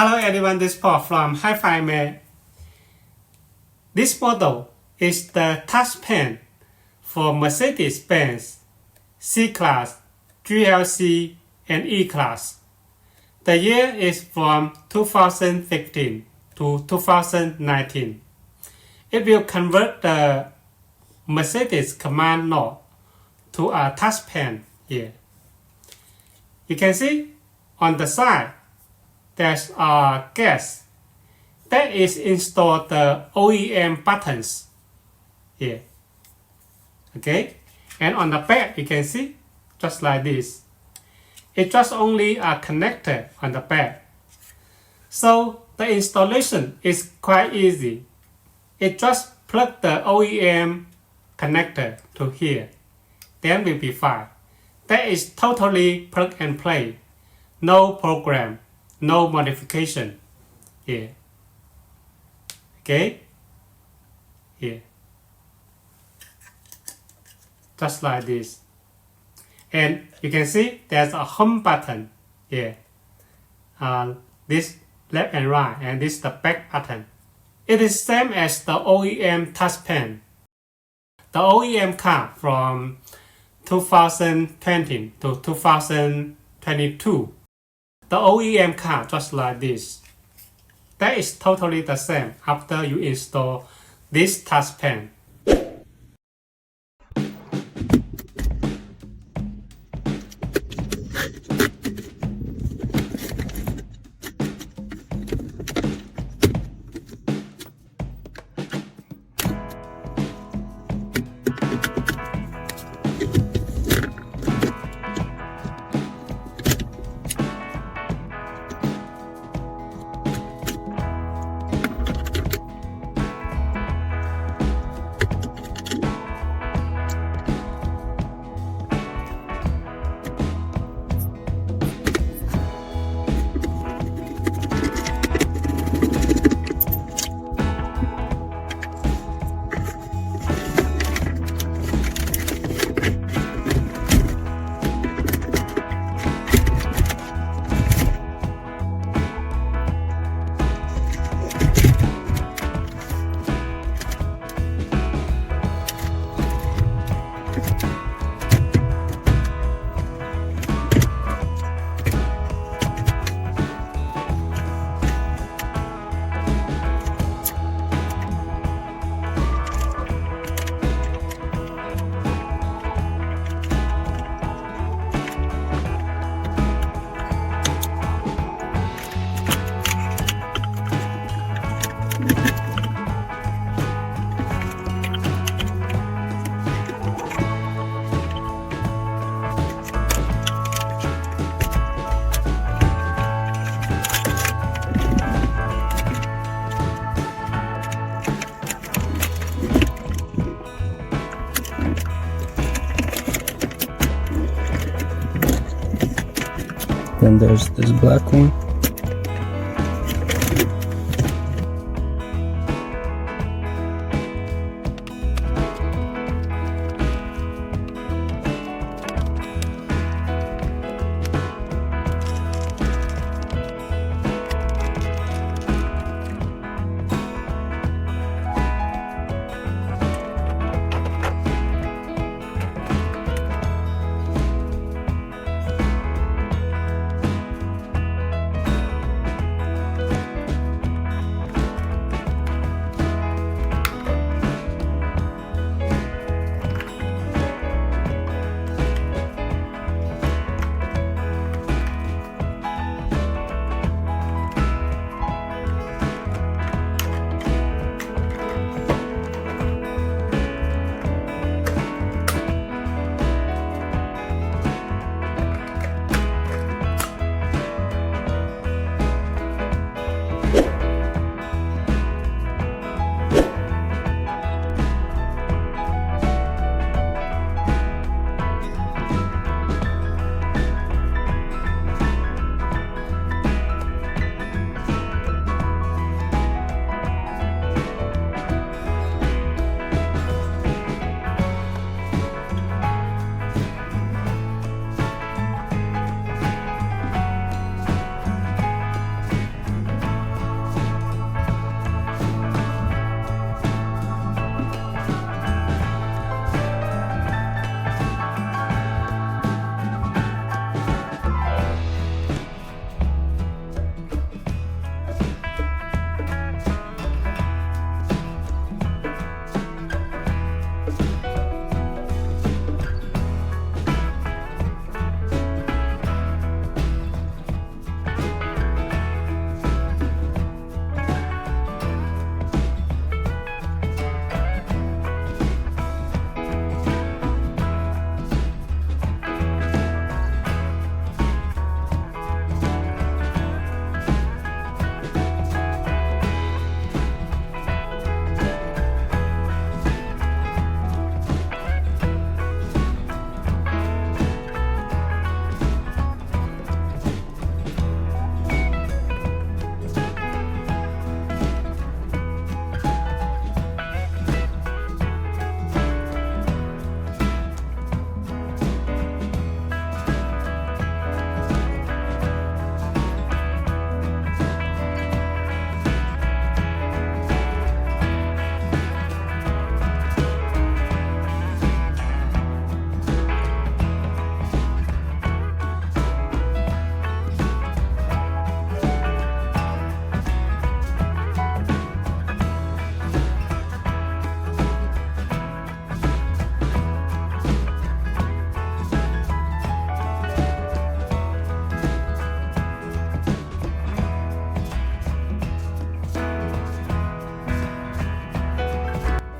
Hello everyone, this is Paul from Hi-Fi Man. This model is the touchpad for Mercedes-Benz C Class, GLC, and E Class. The year is from 2015 to 2019. It will convert the Mercedes command knob to a touchpad here. You can see on the side there's a gas that is installed the OEM buttons here. Okay, and on the back you can see just like this. It's just only a connector on the back. So the installation is quite easy. It just plug the OEM connector to here. Then will be fine. That is totally plug and play. No program, no modification here. Okay, here. Just like this. And you can see there's a home button here. This left and right, and this the back button. It is same as the OEM touchpad. The OEM car from 2020 to 2022. The OEM car just like this. That is totally the same after you install this touchpad. Then there's this black one.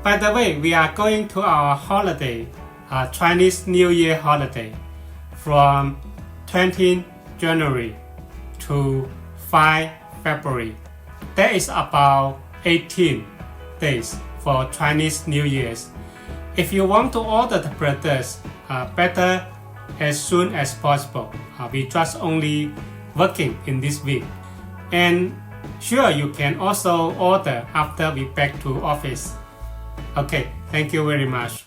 By the way, we are going to our holiday, Chinese New Year holiday, from 20 January to 5 February. That is about 18 days for Chinese New Year's. If you want to order the products, better as soon as possible. We just only working in this week. And sure, you can also order after we back to office. Okay, thank you very much.